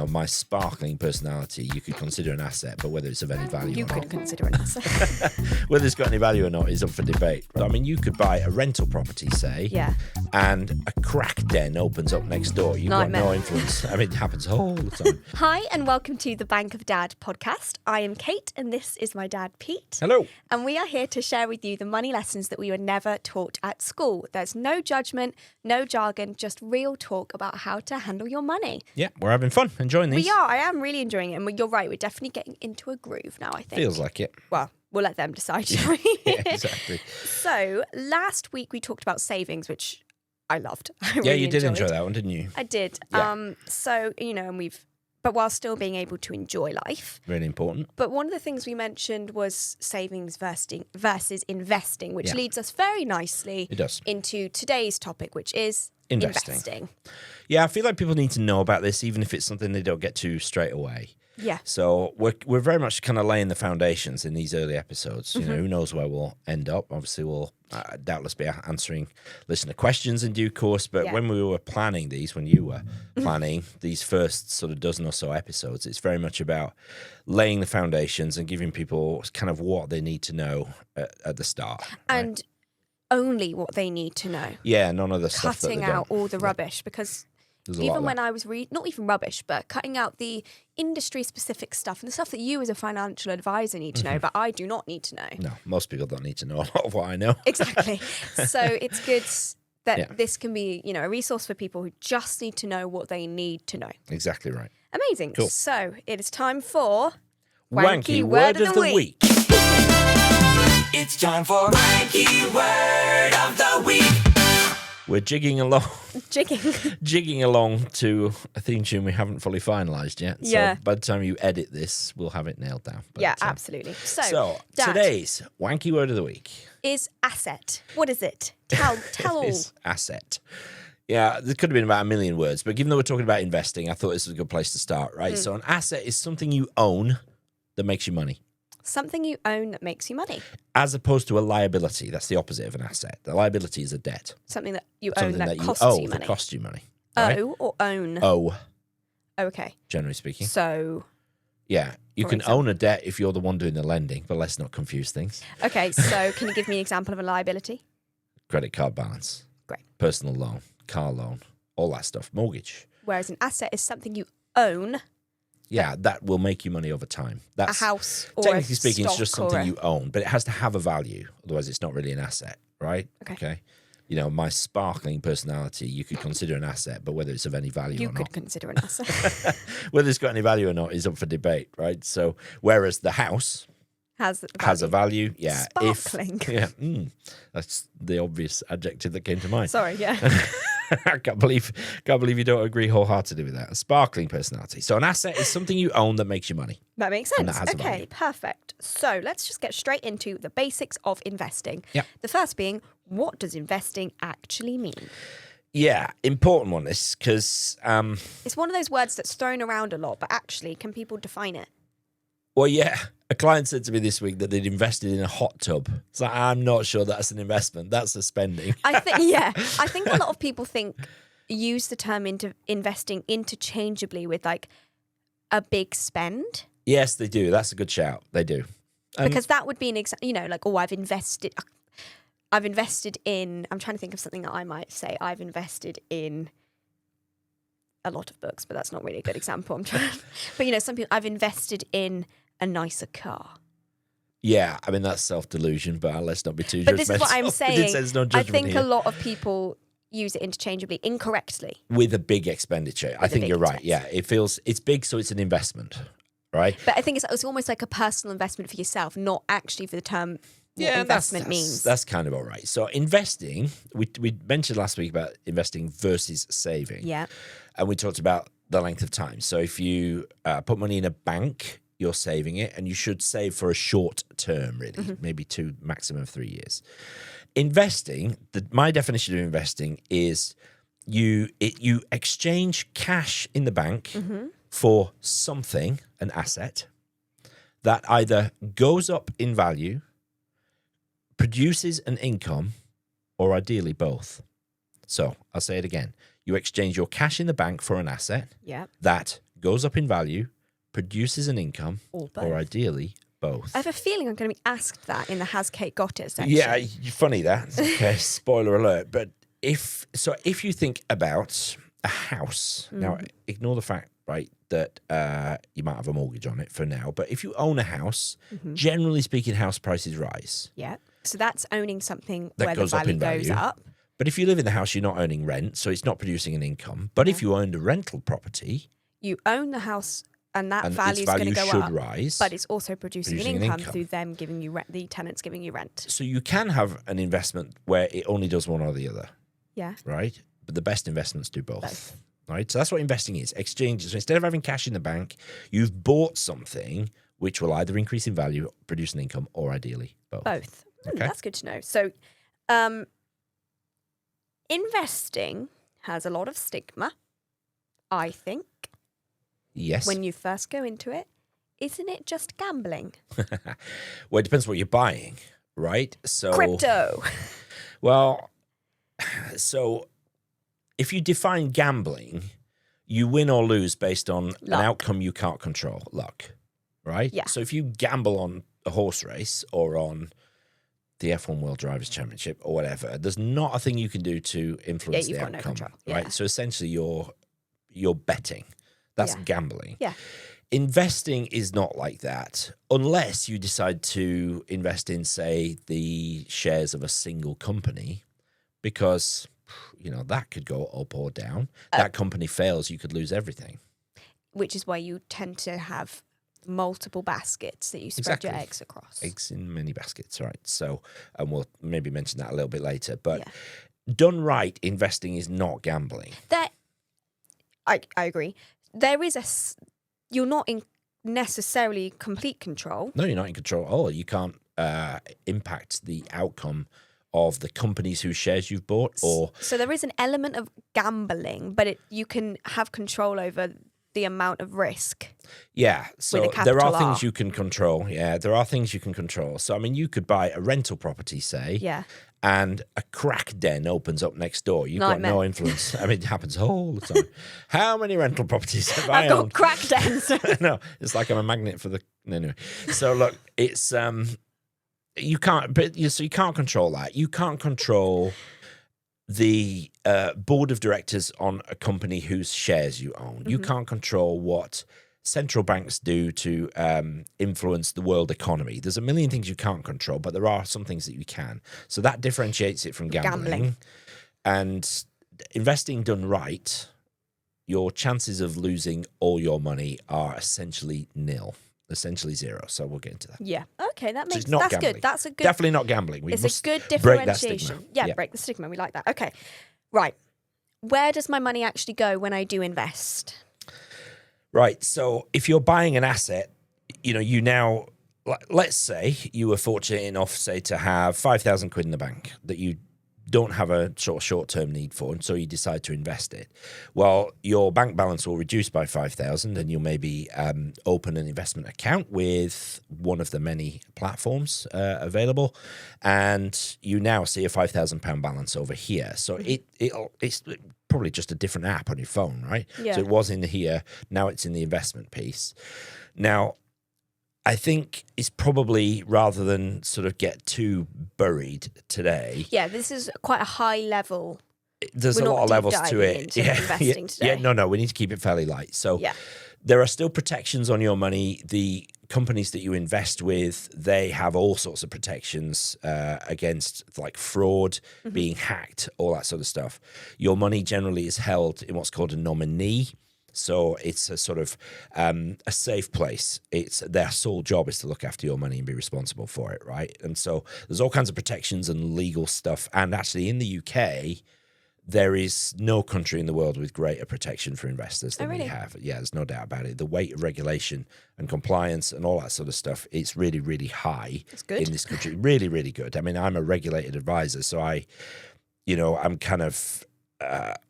My sparkling personality, you could consider an asset, but whether it's of any value You or could not, consider an asset. whether it's got any value or not is up for debate. I mean, you could buy a rental property, say, Yeah. and a crack den opens up next door. You've got no Nightmare. influence. I mean, it happens all the time. Hi, and welcome to the Bank of Dad podcast. I am Kate, and this is my dad, Pete. Hello. And we are here to share with you the money lessons that we were never taught at school. There's no judgment, no jargon, just real talk about how to handle your money. Yeah, we're having fun, enjoying these. We are. I am really enjoying it. And you're right, we're definitely getting into a groove now, I think. Feels like it. Well, we'll let them decide, shall we? Yeah, exactly. So, last week we talked about savings, which I loved. I Yeah, really you did enjoyed. enjoy that one, didn't you? I did. Yeah. So, and but while still being able to enjoy life. Really important. But one of the things we mentioned was savings versus investing, which Yeah. leads us very nicely It does. into today's topic, which is investing. Yeah, I feel like people need to know about this, even if it's something they don't get to straight away. Yeah. So we're very much kind of laying the foundations in these early episodes. You know, who knows where we'll end up? Obviously, we'll doubtless be answering listener questions in due course. But Yeah. when we were planning these, when you were planning these first sort of dozen or so episodes, it's very much about laying the foundations and giving people kind of what they need to know at the start. Right? And only what they need to know. Yeah, none of the stuff that Cutting they out don't. all the rubbish, because There's a lot even of when that. I was not even rubbish, but cutting out the industry-specific stuff and the stuff that you as a financial advisor need to know, but I do not need to know. No, most people don't need to know a lot of what I know. Exactly. So it's good that Yeah. this can be, a resource for people who just need to know what they need to know. Exactly right. Amazing. Cool. So it is time for Wanky Word of the Week. It's time for Wanky Word of the Week. We're jigging along to a theme tune we haven't fully finalised yet. Yeah. So by the time you edit this, we'll have it nailed down. But, Yeah, absolutely. So, Dad, today's Wanky Word of the Week is asset. What is it? Tell all. is asset. Yeah, there could have been about a million words, but given that we're talking about investing, I thought this was a good place to start, right? So an asset is something you own that makes you money, Something you own that makes you money. as opposed to a liability. That's the opposite of an asset. The liability is a debt. Something that you own Something that you costs owe you that money. costs you money. Right? Owe or own? Owe, Okay. generally speaking. So, Yeah, you For can example. own a debt if you're the one doing the lending, but let's not confuse things. okay. So can you give me an example of a liability? Credit card balance, Great. personal loan, car loan, all that stuff, mortgage. Whereas an asset is something you own, Yeah, that will make you money over time. That's a house or technically a speaking, it's just stock or something a- you own, but it has to have a value. Otherwise, it's not really an asset, right? Okay. You know, my sparkling personality, you could consider an asset, but whether it's of any value You or could not, consider an asset. whether it's got any value or not, is up for debate, right? So, whereas the house Has has a value, yeah. Sparkling. That's the obvious adjective that came to mind. Sorry, yeah. I can't believe you don't agree wholeheartedly with that. A sparkling personality. So an asset is something you own that makes you money. That makes And sense. that has a Okay, value. perfect. So let's just get straight into the basics of investing. Yep. The first being, what does investing actually mean? Yeah, important one, this, because, It's one of those words that's thrown around a lot, but actually, can people define it? well, yeah, a client said to me this week that they'd invested in a hot tub. It's like, I'm not sure that's an investment. That's a spending. I think a lot of people use the term investing interchangeably with like a big spend. Yes, they do. That's a good shout. They do. Because that would be an example, like, oh, I've invested in, I'm trying to think of something that I might say. I've invested in a lot of books, but that's not really a good example. But some people, I've invested in a nicer car. Yeah, I mean, that's self-delusion, but let's not be too judgmental. But this is what I'm We saying. did say there's no I judgment think here. a lot of people use it interchangeably, incorrectly. With a big expenditure. I a think big you're right. expense. Yeah, it's big, so it's an investment, right? But I think it's almost like a personal investment for yourself, not actually for the term what investment means. That's kind of all right. So investing, we mentioned last week about investing versus saving. Yeah. And we talked about the length of time. So if you put money in a bank, you're saving it, and you should save for a short term, really, maybe 2, maximum 3 years. Investing, my definition of investing is you exchange cash in the bank for something, an asset, that either goes up in value, produces an income, or ideally both. So I'll say it again. You exchange your cash in the bank for an asset Yeah. that goes up in value, produces an income, Or both. or ideally both. I have a feeling I'm going to be asked that in the Has Kate Got It section. Yeah, funny that. Okay, spoiler alert. But if you think about a house, now ignore the fact, right, that you might have a mortgage on it for now. But if you own a house, generally speaking, house prices rise. Yeah. So that's owning something That where goes the up value in goes value. up. But if you live in the house, you're not earning rent, so it's not producing an income. But if you owned a rental property, You own the house and that and value its is going to value go should up. rise, But it's also producing an Producing an income income. through them giving you rent, the tenants giving you rent. so you can have an investment where it only does one or the other, Yeah. right? But the best investments do both. Both. Right? So that's what investing is. Exchange. So instead of having cash in the bank, you've bought something which will either increase in value, produce an income, or ideally both. Both. Okay. That's good to know. So, investing has a lot of stigma, I think, Yes. when you first go into it. Isn't it just gambling? Well, it depends what you're buying, right? So Crypto. Well, so if you define gambling, you win or lose based on an Luck. outcome you can't control, luck, right? Yeah. So if you gamble on a horse race or on the F1 World Drivers' Championship or whatever, there's not a thing you can do to influence you've the got no outcome, control. right? Yeah. So essentially, you're betting. That's Yeah. gambling. Yeah. Investing is not like that unless you decide to invest in, say, the shares of a single company, because, that could go up or down. That company fails, you could lose everything. Which is why you tend to have multiple baskets that you spread your Exactly. eggs across. Eggs in many baskets, right? So, and we'll maybe mention that a little bit later. But Yeah. done right, investing is not gambling. I agree. There is you're not in necessarily complete control. No, you're not in control at all. You can't impact the outcome of the companies whose shares you've bought, or So there is an element of gambling, but you can have control over the amount of risk. yeah. So a there capital are things R. you can control. Yeah, there are things you can control. So I mean, you could buy a rental property, say, Yeah. and a crack den opens up next door. You've got Nightmare. no influence. I mean, it happens all the time. How many rental properties have I I've got owned? crack dens. No, it's like I'm a magnet for the anyway. So look, it's you can't, so you can't control that. You can't control the board of directors on a company whose shares you own. You can't control what central banks do to influence the world economy. There's a million things you can't control, but there are some things that you can. So that differentiates it from gambling. And investing done right, your chances of losing all your money are essentially nil, essentially zero. So we'll get into that. Yeah. Okay, that So makes it's not that's gambling. good. That's a good Definitely not gambling. We it's must a good break that differentiation. stigma. Yeah, break the stigma. We like that. Okay. Right. Where does my money actually go when I do invest? Right. So if you're buying an asset, you now, let's say you were fortunate enough, say, to have 5,000 quid in the bank that you don't have a sort of short-term need for, and so you decide to invest it. Well, your bank balance will reduce by 5,000, and you'll maybe open an investment account with one of the many platforms available, and you now see a £5,000 balance over here. So it's probably just a different app on your phone, right? Yeah. So it was in here, now it's in the investment piece. Now, I think it's probably, rather than sort of get too buried today, Yeah, this is quite a high level. there's We're a not lot of deep levels to diving it. into investing today. No, we need to keep it fairly light. So Yeah. there are still protections on your money. The companies that you invest with, they have all sorts of protections against like fraud, being hacked, all that sort of stuff. Your money generally is held in what's called a nominee. So it's a sort of a safe place. It's their sole job is to look after your money and be responsible for it, right? And so there's all kinds of protections and legal stuff. And actually in the UK, there is no country in the world with greater protection for investors than really? we have. Yeah, there's no doubt about it. The weight of regulation and compliance and all that sort of stuff, it's really, really high good. in this country. Really, really good. I mean, I'm a regulated advisor, so I'm kind of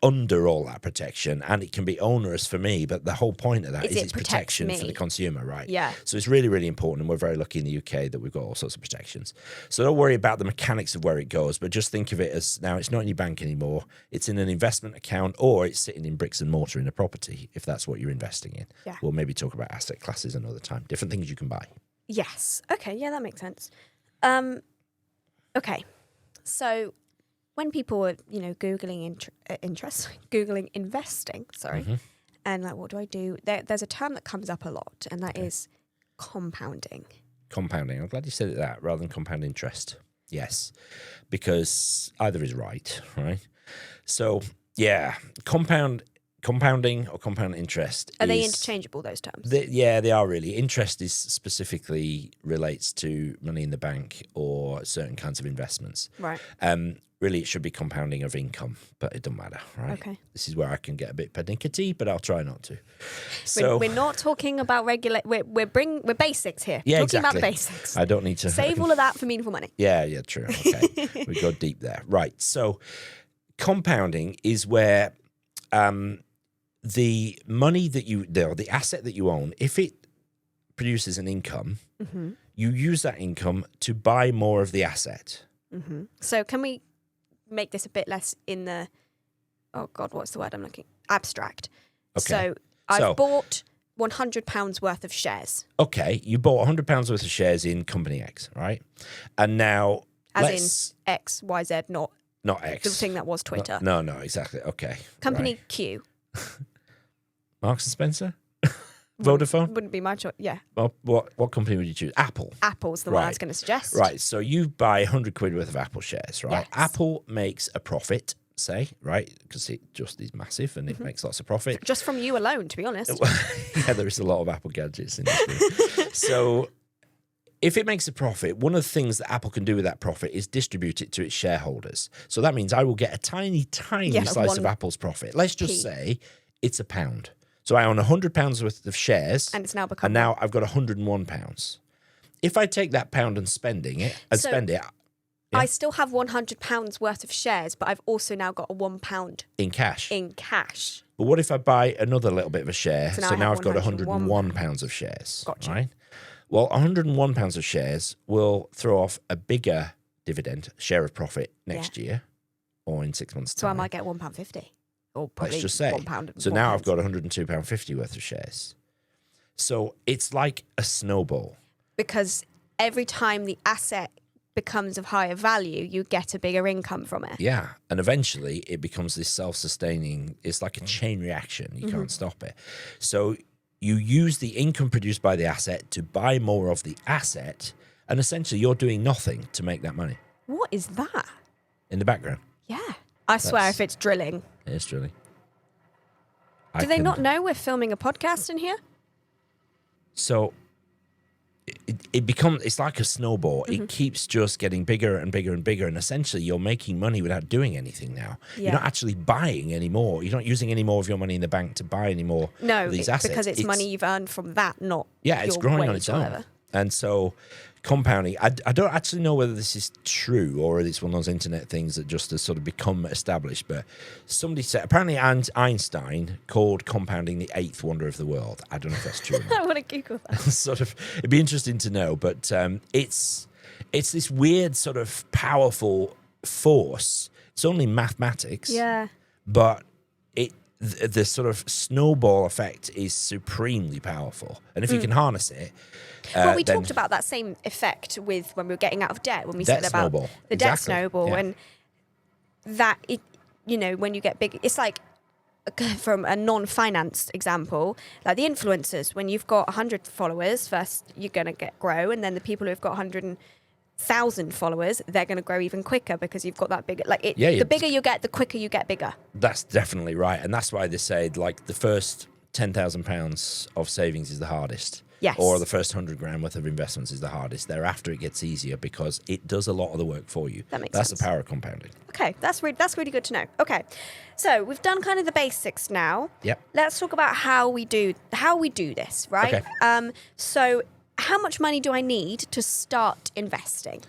under all that protection, and it can be onerous for me. But the whole point of that is it it's protects protection me. for the consumer, right? Yeah. So it's really, really important, and we're very lucky in the UK that we've got all sorts of protections. So don't worry about the mechanics of where it goes, but just think of it as now it's not in your bank anymore. It's in an investment account, or it's sitting in bricks and mortar in a property, if that's what you're investing in. Yeah. We'll maybe talk about asset classes another time, different things you can buy. Yes. Okay. Yeah, that makes sense. Okay. So when people are, Googling Googling investing, and like, what do I do? There's a term that comes up a lot, and that is compounding. Compounding. I'm glad you said it that rather than compound interest. Yes, because either is right? So yeah, compounding or compound interest. Are they interchangeable, those terms? They are really. Interest is specifically relates to money in the bank or certain kinds of investments. Right. Really, it should be compounding of income, but it doesn't matter, right? Okay. This is where I can get a bit pernickety, but I'll try not to. So we're not talking about we're basics here. Yeah, talking exactly. about basics. I don't need to Save all of that for Meaningful Money. Yeah, true. Okay, we go deep there. Right. So, compounding is where the money that the asset that you own, if it produces an income, you use that income to buy more of the asset. So can we make this a bit less in the, oh God, what's the word I'm looking? Abstract. Okay. So I've bought £100 worth of shares. Okay, you bought £100 worth of shares in Company X, right? And now, As in X, Y, Z, not X. the thing that was Twitter. No, exactly. Okay. Company right. Q. Marks and Spencer? Vodafone? Wouldn't be my choice. Yeah. Well, what company would you choose? Apple. Apple's the one I was going to suggest. Right. So you buy 100 quid worth of Apple shares, right? Yes. Apple makes a profit, say, right? Because it just is massive and it makes lots of profit. Just from you alone, to be honest. Yeah, there is a lot of Apple gadgets in this room. So if it makes a profit, one of the things that Apple can do with that profit is distribute it to its shareholders. So that means I will get a tiny slice of Apple's profit. Let's just say it's £1. So I own £100 worth of shares, and it's now become. And now I've got £101. If I take that pound and spend it, I still have £100 worth of shares, but I've also now got a £1 in cash. But what if I buy another little bit of a share? So now I've got £101 of shares. Gotcha. Right? Well, £101 of shares will throw off a bigger dividend, share of profit next year, or in 6 months' time. So I might get £1.50. Or probably let's just say. £1. So now I've got £102.50 worth of shares. So it's like a snowball. Because every time the asset becomes of higher value, you get a bigger income from it. Yeah. And eventually it becomes this self-sustaining, it's like a chain reaction. You can't stop it. So you use the income produced by the asset to buy more of the asset, and essentially you're doing nothing to make that money. What is that? In the background. Yeah. I swear if it's drilling. It's drilling. Do they not know we're filming a podcast in here? So it's like a snowball. It keeps just getting bigger and bigger and bigger, and essentially you're making money without doing anything now. Yeah. You're not actually buying anymore. You're not using any more of your money in the bank to buy any more of these assets. Because it's money you've earned from that, not it's your growing on wage its or own. whatever. And so compounding, I don't actually know whether this is true or it's one of those internet things that just has sort of become established, but somebody said, apparently Einstein called compounding the eighth wonder of the world. I don't know if that's true or not. I want to Google that. Sort of, it'd be interesting to know, but it's this weird sort of powerful force. It's only mathematics. Yeah. But the sort of snowball effect is supremely powerful. And if you can harness it... well, we talked about that same effect with when we were getting out of debt, when we said about the debt snowball. And that, when you get big, it's like, from a non-finance example, like the influencers, when you've got 100 followers, first you're going to grow, and then the people who have got 100,000 followers, they're going to grow even quicker because you've got that bigger. The bigger you get, the quicker you get bigger. That's definitely right, and that's why they say like the first £10,000 of savings is the hardest. Yes. Or the first 100 grand worth of investments is the hardest. Thereafter, it gets easier because it does a lot of the work for you. That makes sense. sense. That's the power of compounding. Okay, that's really good to know. Okay, so we've done kind of the basics now. Yep. Let's talk about how we do this, right? Okay. So how much money do I need to start investing?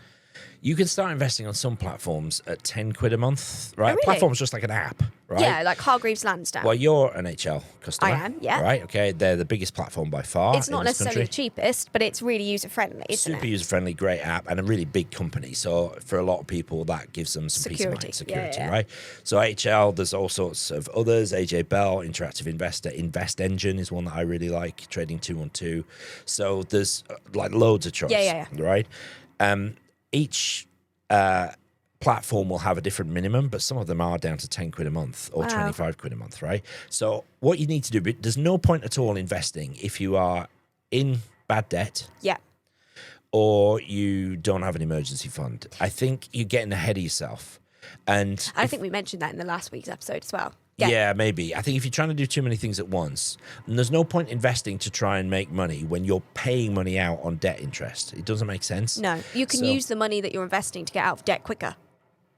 You can start investing on some platforms at 10 quid a month, right? Oh, really? Platform's just like an app, right? Yeah, like Hargreaves Lansdowne. Well, you're an HL customer. I am, yeah. Right, okay. They're the biggest platform by far. It's not necessarily the cheapest, but it's really user-friendly, isn't Super it? user-friendly, great app, and a really big company. So for a lot of people, that gives them some peace of mind, security, Yeah. right? So HL, there's all sorts of others. AJ Bell, Interactive Investor, Invest Engine is one that I really like. Trading 212. So there's like loads of choice. Yeah. Right. Each platform will have a different minimum, but some of them are down to 10 quid a month or 25 quid a month, right? So what you need to do, there's no point at all investing if you are in bad debt. Yeah. Or you don't have an emergency fund. I think you're getting ahead of yourself. And I think we mentioned that in the last week's episode as well. Yeah, maybe. I think if you're trying to do too many things at once, and there's no point investing to try and make money when you're paying money out on debt interest. It doesn't make sense. No, you can use the money that you're investing to get out of debt quicker.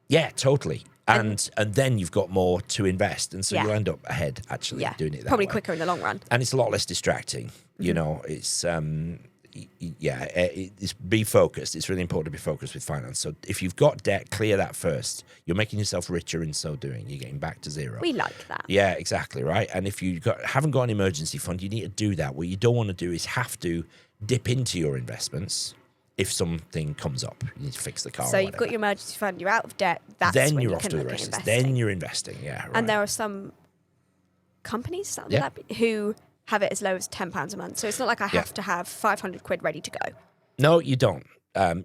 Yeah, totally. And then you've got more to invest. And so Yeah. you'll end up ahead, actually, doing it that probably way. quicker in the long run. And it's a lot less distracting. You know, it's... it's be focused. It's really important to be focused with finance. So if you've got debt, clear that first. You're making yourself richer in so doing. You're getting back to zero. We like that. Yeah, exactly, right? And if you haven't got an emergency fund, you need to do that. What you don't want to do is have to dip into your investments if something comes up. You need to fix the car. So or you've got your emergency fund, you're out of debt. That's then when you're you off can to the look at races. investing. Then you're investing, yeah. Right. And there are some companies who have it as low as £10 a month. So it's not like I have to have 500 quid ready to go. No, you don't.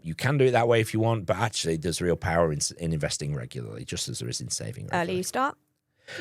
You can do it that way if you want, but actually there's real power in investing regularly, just as there is in saving regularly. Early you start.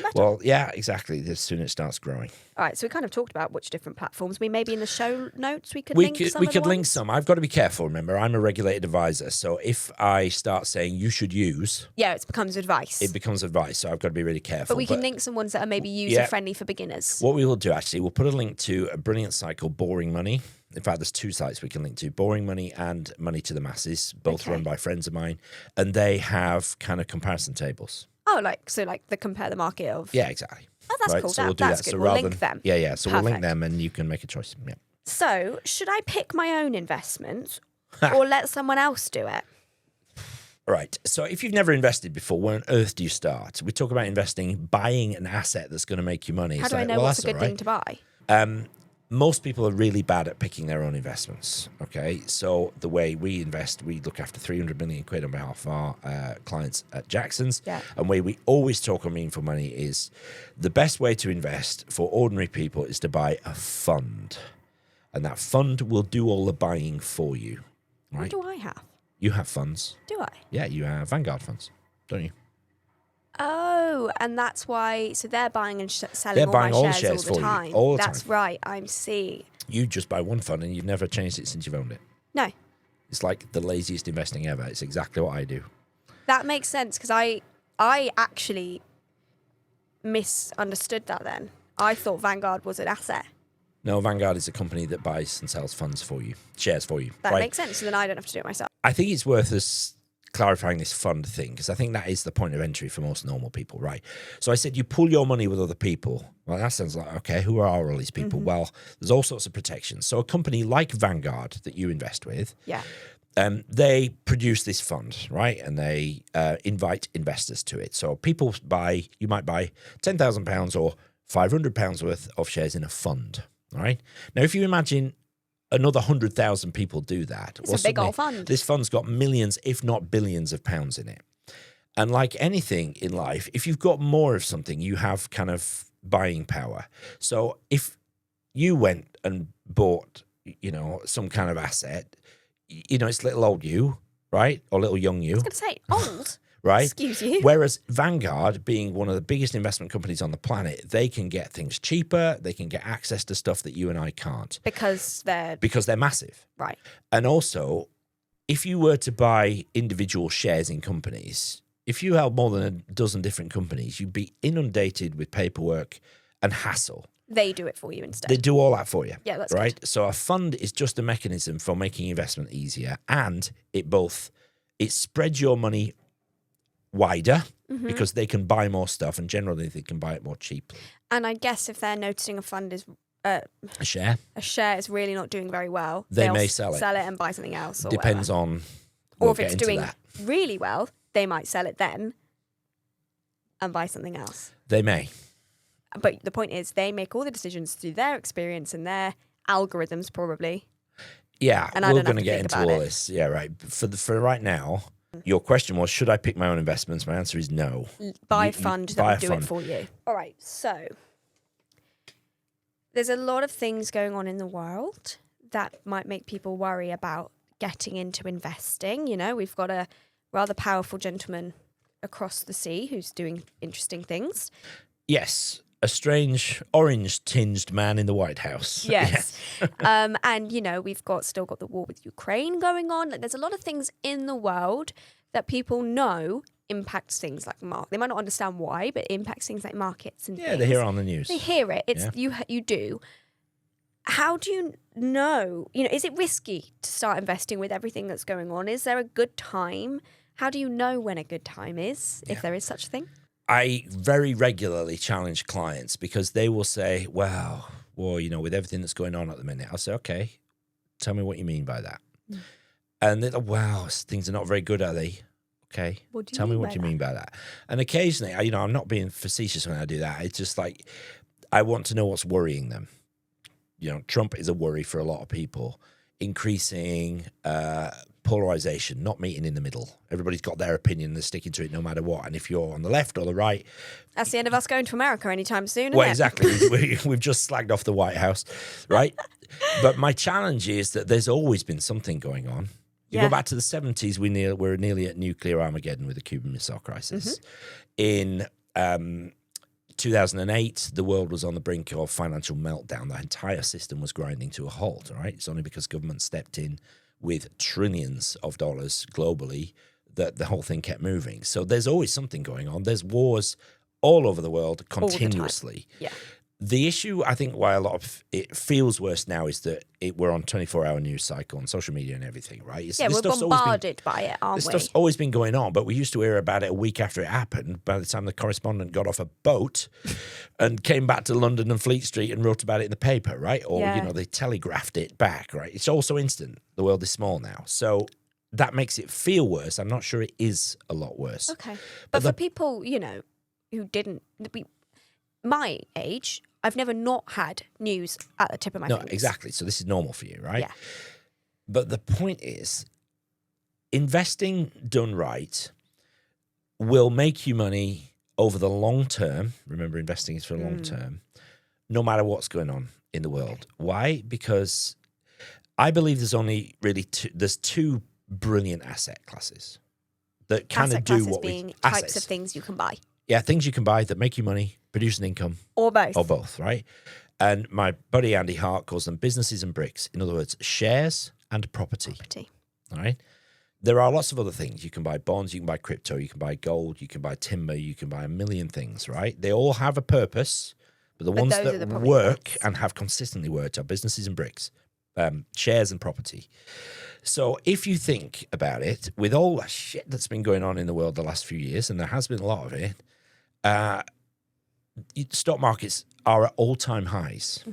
Better. Well, yeah, exactly. The sooner it starts growing. All right, so we kind of talked about which different platforms. Maybe in the show notes we could We link could, some we of the could link ones? some. I've got to be careful, remember. I'm a regulated advisor. So if I start saying you should use, Yeah, it becomes advice. it becomes advice. So I've got to be really careful. but we can link some ones that are maybe user-friendly for beginners. What we will do, actually, we'll put a link to a brilliant site called Boring Money. In fact, there's two sites we can link to, Boring Money and Money to the Masses, both run by friends of mine. And they have kind of comparison tables. Oh, like the compare the market of... Yeah, exactly. Oh, that's right? cool. So we'll do That's that. good. So We'll rather link them. Yeah. So we'll link Perfect. them and you can make a choice. Yeah. So, should I pick my own investments or let someone else do it? Right. So if you've never invested before, where on earth do you start? We talk about investing, buying an asset that's going to make you money. How do I know what's a good thing to buy? Most people are really bad at picking their own investments. Okay. So the way we invest, we look after 300 million quid on behalf of our clients at Jackson's. Yeah. And way we always talk on Meaningful Money is the best way to invest for ordinary people is to buy a fund. And that fund will do all the buying for you. Right? What do I have? You have funds. Do I? Yeah, you have Vanguard funds, don't you? Oh, and that's why. So they're buying and selling They're all buying my all the shares shares all the for you, time. all the That's time. right. I see. You just buy one fund and you've never changed it since you've owned it. No, It's like the laziest investing ever. It's exactly what I do. that makes sense because I actually misunderstood that. Then I thought Vanguard was an asset. No, Vanguard is a company that buys and sells funds for you, shares for you. That right? makes sense. So then I don't have to do it myself. I think it's worth us clarifying this fund thing because I think that is the point of entry for most normal people, right? So I said you pool your money with other people. Well, that sounds like, okay, who are all these people? Well, there's all sorts of protections. So a company like Vanguard that you invest with, Yeah. they produce this fund, right? And they invite investors to it. So people you might buy £10,000 or £500 worth of shares in a fund, all right? Now, if you imagine another 100,000 people do that. It's a big old fund. This fund's got millions, if not billions of pounds in it. And like anything in life, if you've got more of something, you have kind of buying power. So if you went and bought, some kind of asset, it's little old you, right? Or little young you. I was going to say old. Right? Excuse you. Whereas Vanguard, being one of the biggest investment companies on the planet, they can get things cheaper. They can get access to stuff that you and I can't. Because they're massive. Right. And also, if you were to buy individual shares in companies, if you held more than a dozen different companies, you'd be inundated with paperwork and hassle. They do it for you instead. They do all that for you. Yeah, that's right. So a fund is just a mechanism for making investment easier, and it spreads your money wider because they can buy more stuff, and generally they can buy it more cheaply. And I guess if they're noticing a fund is A share a share is really not doing very well, They they'll may sell it. and buy something else. Or depends on Or if it's doing really well, they might sell it then and buy something else. They may. But the point is, they make all the decisions through their experience and their algorithms, probably. Yeah, and we're going to get into all this. Yeah, right. For right now, your question was, should I pick my own investments? My answer is no. Buy a fund that will do it for you. All right, so there's a lot of things going on in the world that might make people worry about getting into investing. You know, we've got a rather powerful gentleman across the sea who's doing interesting things. Yes. A strange orange-tinged man in the White House. Yes. And, you know, we've still got the war with Ukraine going on. Like, there's a lot of things in the world that people know impacts things like market. They might not understand why, but it impacts things like markets and things. They hear it on the news. They hear it. It's you do. How do you know? You know, is it risky to start investing with everything that's going on? Is there a good time? How do you know when a good time is, if there is such a thing? I very regularly challenge clients because they will say, well, you know, with everything that's going on at the minute, I'll say, okay, tell me what you mean by that. And they're like, wow, things are not very good, are they? Okay, tell me what you mean by that. And occasionally, you know, I'm not being facetious when I do that. It's just like, I want to know what's worrying them. You know, Trump is a worry for a lot of people. Increasing polarization, not meeting in the middle. Everybody's got their opinion and they're sticking to it no matter what. And if you're on the left or the right... That's the end of us going to America anytime soon, Well, exactly. We've just slagged off the White House, right? But my challenge is that there's always been something going on. You go back to the 70s, we're nearly at nuclear Armageddon with the Cuban Missile Crisis. In 2008, the world was on the brink of financial meltdown. The entire system was grinding to a halt, right? It's only because government stepped in with trillions of dollars globally that the whole thing kept moving. So there's always something going on. There's wars all over the world continuously. The issue, I think, why a lot of it feels worse now is that we're on 24-hour news cycle on social media and everything, right? We're bombarded by it, aren't we? This stuff's always been going on, but we used to hear about it a week after it happened. By the time the correspondent got off a boat and came back to London and Fleet Street and wrote about it in the paper, right? Or, you know, they telegraphed it back, right? It's all so instant. The world is small now. So that makes it feel worse. I'm not sure it is a lot worse. Okay. But for people, you know, who didn't... my age... I've never not had news at the tip of my fingers. No, exactly. So this is normal for you, right? Yeah. But the point is, investing done right will make you money over the long term. Remember, investing is for the long term, no matter what's going on in the world. Why? Because I believe there's only really two brilliant asset classes that kind of do what we... Types of things you can buy. Yeah, things you can buy that make you money, produce an income. Or both. Or both, right? And my buddy Andy Hart calls them businesses and bricks. In other words, shares and property. All right? There are lots of other things. You can buy bonds, you can buy crypto, you can buy gold, you can buy timber, you can buy a million things, right? They all have a purpose, but the ones that work and have consistently worked are businesses and bricks, shares and property. So if you think about it, with all the shit that's been going on in the world the last few years, and there has been a lot of it, stock markets are at all-time highs,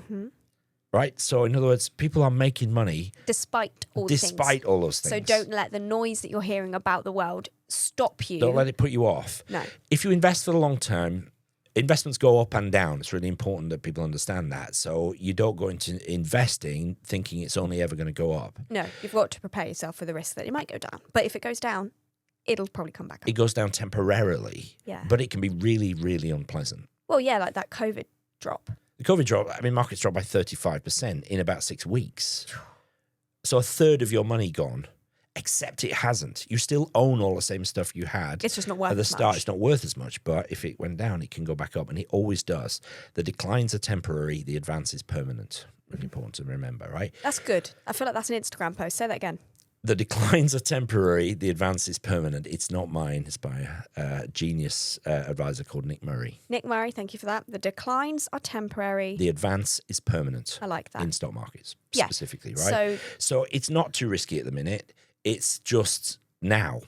right? So in other words, people are making money despite all those things. So don't let the noise that you're hearing about the world stop you. Don't let it put you off. No. If you invest for the long term, investments go up and down. It's really important that people understand that. So you don't go into investing thinking it's only ever going to go up. No, you've got to prepare yourself for the risk that it might go down. But if it goes down, it'll probably come back up. It goes down temporarily, but it can be really, really unpleasant. Well, yeah, like that COVID drop. The COVID drop, I mean, markets dropped by 35% in about 6 weeks. So a third of your money gone, except it hasn't. You still own all the same stuff you had. It's just not worth at the as start. much. It's not worth as much, but if it went down, it can go back up, and it always does. The declines are temporary. The advance is permanent. Really important to remember, right? That's good. I feel like that's an Instagram post. Say that again. The declines are temporary. The advance is permanent. It's not mine. It's by a genius advisor called Nick Murray. Nick Murray, thank you for that. The declines are temporary. The advance is permanent. I like that. In stock markets, specifically, right? So it's not too risky at the minute. It's just now.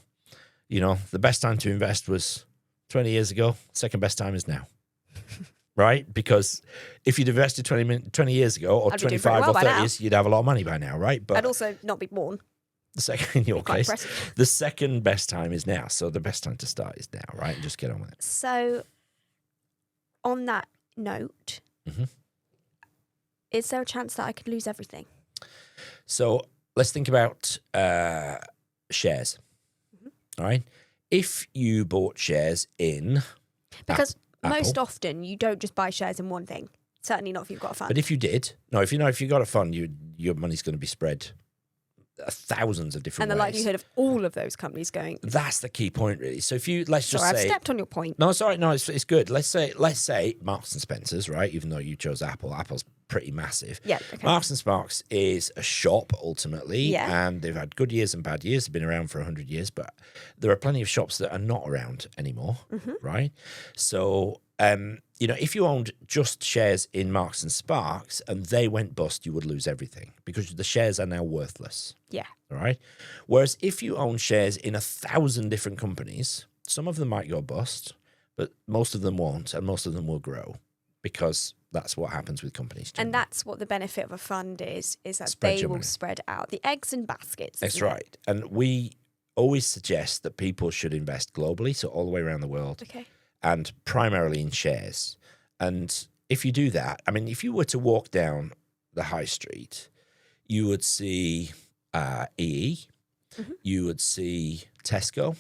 You know, the best time to invest was 20 years ago. Second best time is now. Right? Because if you'd invested 20 years ago or 25 or 30 years, you'd have a lot of money by now, right? But I'd also not be born. The second, in your Quite case, impressive. the second best time is now. So the best time to start is now, right? And just get on with it. So, on that note, is there a chance that I could lose everything? So let's think about shares. All right. If you bought shares in Because Apple, most often you don't just buy shares in one thing. Certainly not if you've got a fund. but if you did, if you got a fund, your money's going to be spread thousands of different and the ways. likelihood of all of those companies going. That's the key point, really. So if you let's just Sorry, say, I've stepped on your point. no, sorry, no, it's good. Let's say Marks and Spencers, right? Even though you chose Apple, Apple's pretty massive. Yeah. Okay. Marks and Sparks is a shop ultimately, Yeah. and they've had good years and bad years. They've been around for 100 years, but there are plenty of shops that are not around anymore, right? So, if you owned just shares in Marks and Sparks and they went bust, you would lose everything because the shares are now worthless. Yeah. All right. Whereas if you own shares in 1,000 different companies, some of them might go bust, but most of them won't, and most of them will grow because that's what happens with companies. And generally. that's what the benefit of a fund is that Spread they your will money. spread out the eggs in baskets. That's isn't it? right. And we always suggest that people should invest globally, so all the way around the world, Okay. and primarily in shares. And if you do that, I mean, if you were to walk down the high street, you would see EE, you would see Tesco,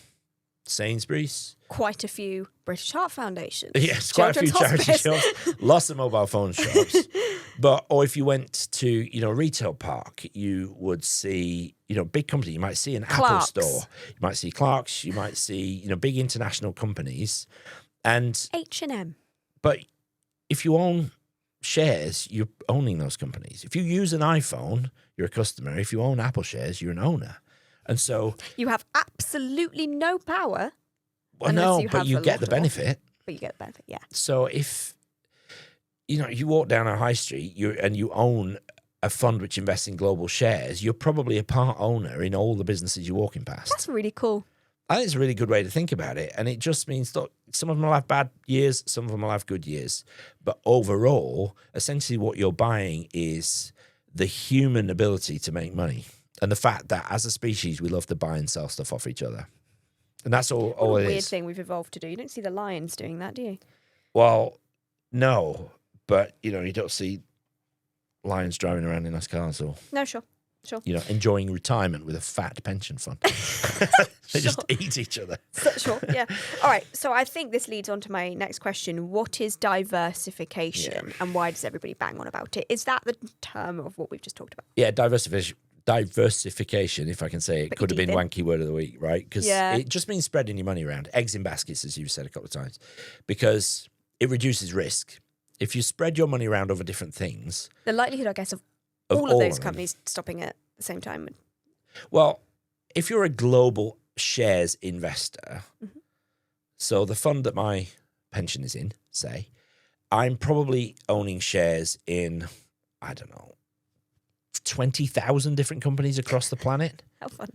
Sainsbury's. Quite a few British Heart Foundations. Yes, quite a few Children's charity hospice. shops, lots of mobile phone shops. Or if you went to, a retail park, you would see, big company. You might see an Clark's. Apple store. You might see Clark's. You might see, big international companies. And H&M. but if you own shares, you're owning those companies. If you use an iPhone, you're a customer. If you own Apple shares, you're an owner. And so, You have absolutely no power. well, Unless no, you but have you a get lot the of- benefit. But you get the benefit, yeah. So if you walk down a high street and you own a fund which invests in global shares, you're probably a part owner in all the businesses you're walking past. That's really cool. I think it's a really good way to think about it. And it just means that some of them will have bad years, some of them will have good years. But overall, essentially what you're buying is the human ability to make money. And the fact that as a species, we love to buy and sell stuff off each other. And that's all What a it weird is. thing we've evolved to do. You don't see the lions doing that, do you? Well, no. But, you don't see lions driving around in nice cars or, No, sure. enjoying retirement with a fat pension fund. They just eat each other. Sure, yeah. All right, so I think this leads on to my next question. What is diversification and why does everybody bang on about it? Is that the term of what we've just talked about? Yeah, diversification, if I can say it, Put could have your been teeth in. wanky word of the week, right? Because it just means spreading your money around. Eggs in baskets, as you've said a couple of times, because it reduces risk. If you spread your money around over different things, The likelihood, I guess, of Of all all of those of them. companies stopping at the same time. well, if you're a global shares investor, so the fund that my pension is in, say, I'm probably owning shares in, I don't know, 20,000 different companies across the planet. How fun.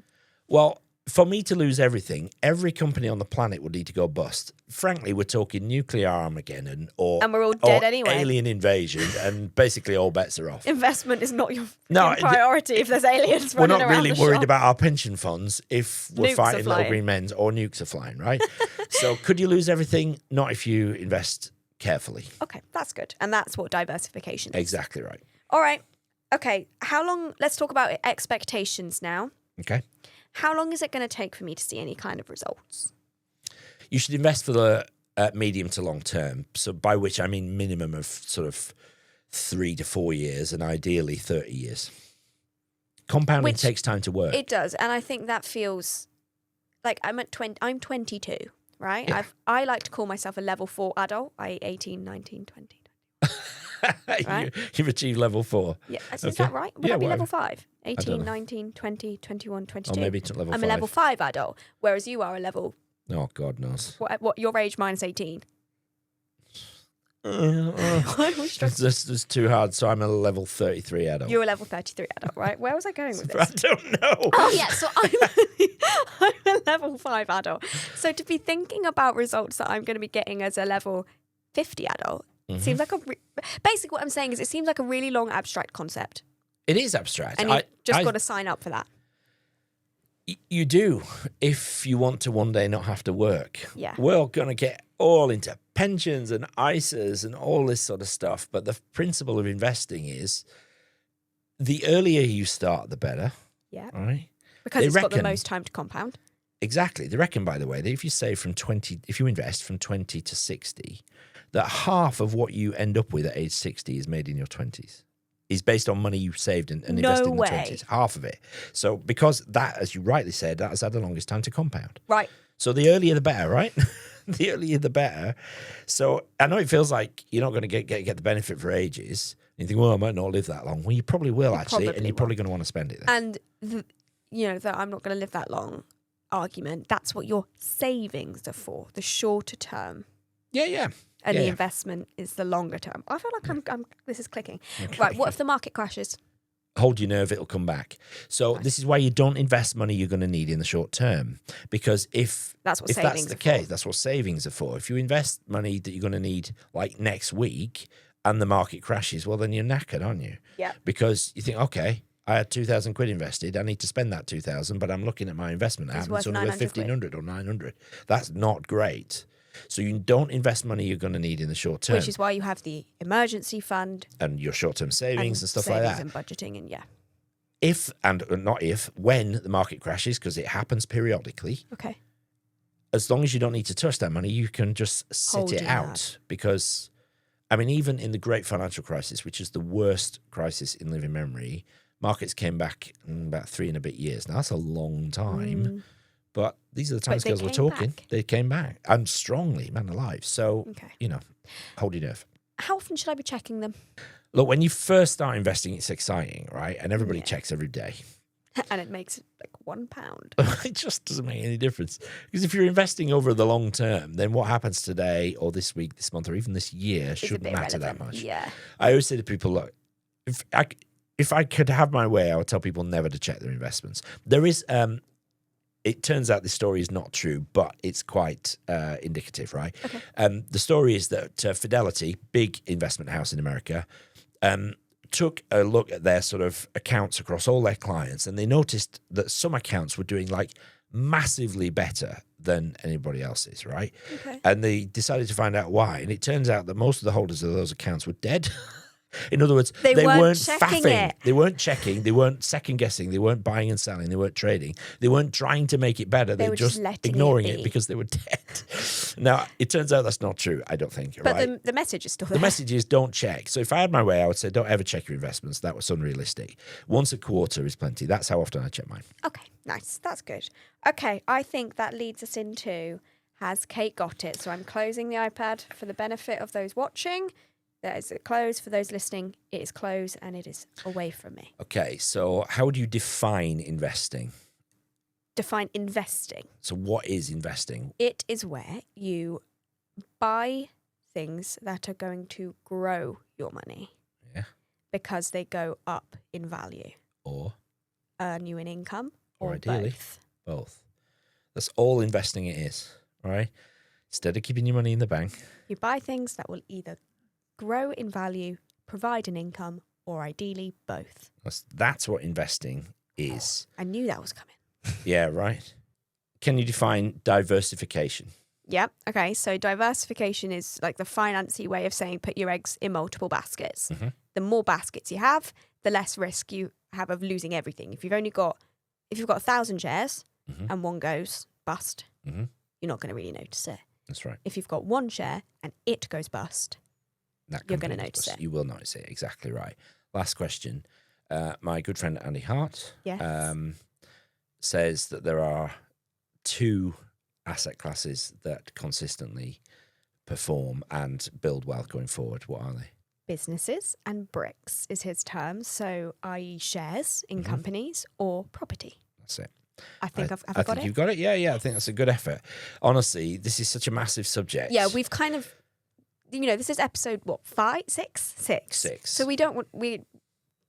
Well, for me to lose everything, every company on the planet would need to go bust. Frankly, we're talking nuclear Armageddon or And we're all dead or anyway. alien invasion, and basically all bets are off. Investment is not your No, fucking priority if there's aliens We're running not around really the worried shop. about our pension funds if we're Nukes are fighting little flying. green men or nukes are flying, right? So could you lose everything? Not if you invest carefully. Okay, that's good. And that's what diversification is. Exactly right. All right. Okay, how long? Let's talk about expectations now. Okay. How long is it going to take for me to see any kind of results? You should invest for the medium to long term. So by which I mean minimum of sort of 3 to 4 years and ideally 30 years. Compounding Which takes time to work. It does, and I think that feels like I'm 22, right? Yeah. I like to call myself a level 4 adult. 18, 19, 20. right? You've achieved level 4. Yeah, is Okay. that right? Would Yeah, I be whatever. level 5? don't 18, know. 19, 20, 21, 22. Or maybe it's level 5. I'm a level 5 adult, whereas you are a level, Oh, God knows. what your age minus 18. Uh, Why are we struggling? this is too hard, so I'm a level 33 adult. You're a level 33 adult, right? Where was I going with I this? don't know. Oh, yeah, so I'm a level 5 adult. So to be thinking about results that I'm going to be getting as a level 50 adult seems like basically what I'm saying is it seems like a really long abstract concept. It is abstract. And you've just got to sign up for that. You do, if you want to one day not have to work. Yeah. We're going to get all into pensions and ISAs and all this sort of stuff. But the principle of investing is the earlier you start, the better. Yeah. All right. Because it's got the most time to compound. Exactly. They reckon, by the way, that if you save if you invest from 20 to 60, that half of what you end up with at age 60 is made in your 20s. Is based on money you saved and invested in the 20s. Half of it. So because that, as you rightly said, that has had the longest time to compound. Right. So the earlier the better, right? The earlier the better. So I know it feels like you're not going to get the benefit for ages. You think, well, I might not live that long. Well, you probably will, and you're probably going to want to spend it then. And, that I'm not going to live that long argument, that's what your savings are for, the shorter term. Yeah. And the investment is the longer term. I feel like I'm this is clicking. Right, what if the market crashes? Hold your nerve, it'll come back. So this is why you don't invest money you're going to need in the short term. Because if that's the case, that's what savings are for. If you invest money that you're going to need like next week and the market crashes, well, then you're knackered, aren't you? Yeah. Because you think, okay, I had 2,000 quid invested. I need to spend that 2,000, but I'm looking at my investment app. It's only worth 1,500 or 900. That's not great. So you don't invest money you're going to need in the short term. Which is why you have the emergency fund. And your short-term savings and stuff like that. And budgeting and when the market crashes, because it happens periodically. Okay. As long as you don't need to touch that money, you can just sit it out. Because, I mean, even in the great financial crisis, which is the worst crisis in living memory, markets came back in about 3 and a bit years. Now, that's a long time. But these are the timescales we're talking. Back. They came back. And strongly, man alive. So, hold your nerve. How often should I be checking them? Look, when you first start investing, it's exciting, right? And everybody checks every day. And it makes like £1. It just doesn't make any difference. Because if you're investing over the long term, then what happens today or this week, this month, or even this year shouldn't matter that much. Yeah. I always say to people, look, if I could have my way, I would tell people never to check their investments. There is... it turns out this story is not true, but it's quite indicative, right? Okay. The story is that Fidelity, big investment house in America, took a look at their sort of accounts across all their clients, and they noticed that some accounts were doing like massively better than anybody else's, right? Okay. And they decided to find out why. And it turns out that most of the holders of those accounts were dead. In other words, they weren't faffing. They weren't checking. They weren't second guessing. They weren't buying and selling. They weren't trading. They weren't trying to make it better. They were just ignoring it because they were dead. Now, it turns out that's not true, I don't think. But right? the message is still there. The message is don't check. So if I had my way, I would say don't ever check your investments. That was unrealistic. Once a quarter is plenty. That's how often I check mine. Okay, nice. That's good. Okay, I think that leads us into, has Kate got it? So I'm closing the iPad for the benefit of those watching. That is closed. For those listening, it is closed and it is away from me. Okay, so how do you define investing? Define investing. So what is investing? It is where you buy things that are going to grow your money. Yeah. Because they go up in value. Or? Earn you an income. Or ideally, both. That's all investing it is, right? Instead of keeping your money in the bank. You buy things that will either grow in value, provide an income, or ideally both. That's what investing is. I knew that was coming. Yeah, right. Can you define diversification? Yeah. Okay. So diversification is like the financy way of saying put your eggs in multiple baskets. Mm-hmm. The more baskets you have, the less risk you have of losing everything. If you've got 1,000 shares and one goes bust, you're not going to really notice it. That's right. If you've got one share and it goes bust, you're going to notice it. You will notice it. Exactly right. Last question. My good friend Andy Hart says that there are 2 asset classes that consistently perform and build wealth going forward. What are they? Businesses and bricks is his term. So, i.e. shares in companies or property. That's it. I think I've got it. I think you've got it. Yeah. I think that's a good effort. Honestly, this is such a massive subject. Yeah, we've kind of... this is episode, 5, 6? 6. So we're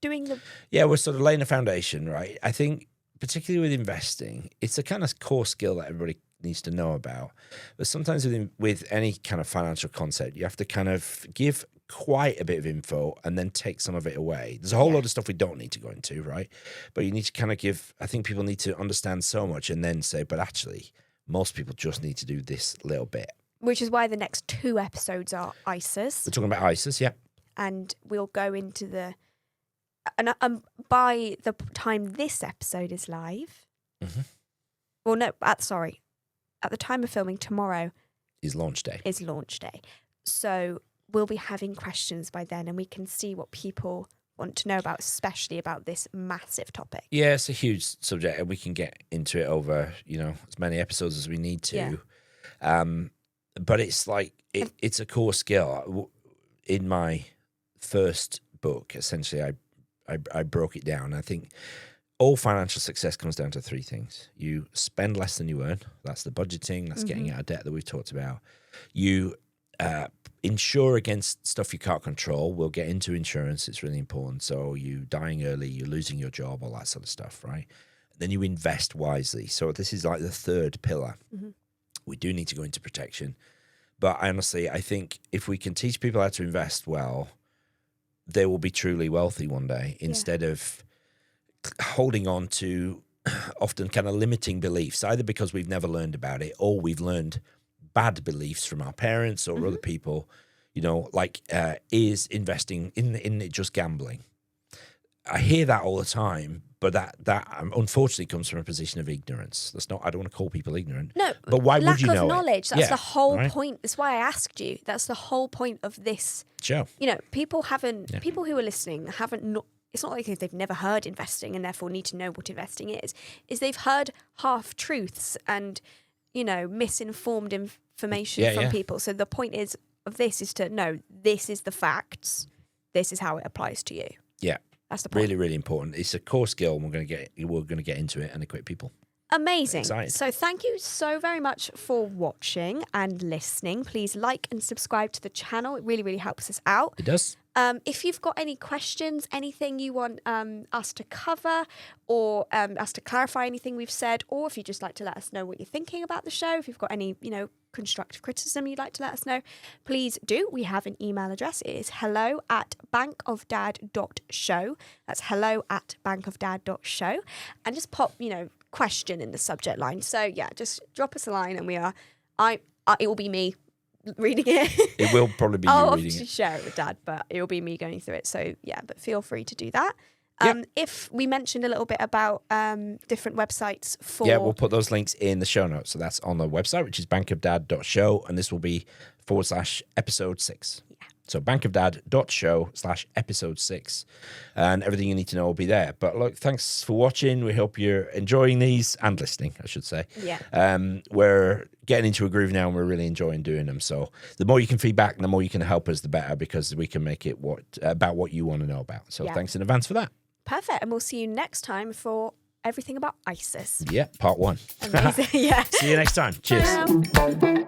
doing the... Yeah, we're sort of laying a foundation, right? I think, particularly with investing, it's a kind of core skill that everybody needs to know about. But sometimes with any kind of financial concept, you have to kind of give quite a bit of info and then take some of it away. There's a whole lot of stuff we don't need to go into, right? But you need to kind of I think people need to understand so much and then say, but actually, most people just need to do this little bit. Which is why the next 2 episodes are ISAs. We're talking about ISAs, yeah. And we'll go into the... And by the time this episode is live... Mm-hmm. Well, no, at the time of filming, tomorrow... Is launch day. So we'll be having questions by then and we can see what people want to know about, especially about this massive topic. Yeah, it's a huge subject and we can get into it over, as many episodes as we need to. Yeah. But it's like, it's a core skill. In my first book, essentially, I broke it down. I think all financial success comes down to 3 things. You spend less than you earn. That's the budgeting. That's getting out of debt that we've talked about. You insure against stuff you can't control. We'll get into insurance. It's really important. So you dying early, you're losing your job, all that sort of stuff, right? Then you invest wisely. So this is like the 3rd pillar. Mm-hmm. We do need to go into protection. But honestly, I think if we can teach people how to invest well, they will be truly wealthy one day instead of holding on to often kind of limiting beliefs, either because we've never learned about it or we've learned bad beliefs from our parents or other people, is investing in it just gambling? I hear that all the time, but that unfortunately comes from a position of ignorance. I don't want to call people ignorant. No, but why would you know? Lack of knowledge. That's the whole right? point. That's why I asked you. That's the whole point of this show. People who are listening it's not like they've never heard investing and therefore need to know what investing is they've heard half truths and, misinformed information from people. So the point of this is to know this is the facts. This is how it applies to you. Yeah. That's the point. Really, really important. It's a core skill, and we're going to get into it and equip people. Amazing. Excited. So thank you so very much for watching and listening. Please like and subscribe to the channel. It really, really helps us out. It does. If you've got any questions, anything you want us to cover or us to clarify anything we've said, or if you'd just like to let us know what you're thinking about the show, if you've got any, constructive criticism you'd like to let us know, please do. We have an email address. It is hello@bankofdad.show. That's hello@bankofdad.show. And just pop, question in the subject line. So yeah, just drop us a line and it will be me reading it. It will probably be you I'll reading obviously it. share it with Dad, but it will be me going through it. So yeah, but feel free to do that. Yep. If we mentioned a little bit about different websites for... Yeah, we'll put those links in the show notes. So that's on the website, which is bankofdad.show, and this will be /episode 6. Yeah. So bankofdad.show/episode 6, and everything you need to know will be there. But look, thanks for watching. We hope you're enjoying these and listening, I should say. Yeah. We're getting into a groove now, and we're really enjoying doing them. So the more you can feedback, the more you can help us, the better, because we can make it about what you want to know about. So thanks in advance for that. Perfect. And we'll see you next time for everything about ISIS. Yeah, part 1. Amazing. Yeah. See you next time. Cheers. Bye.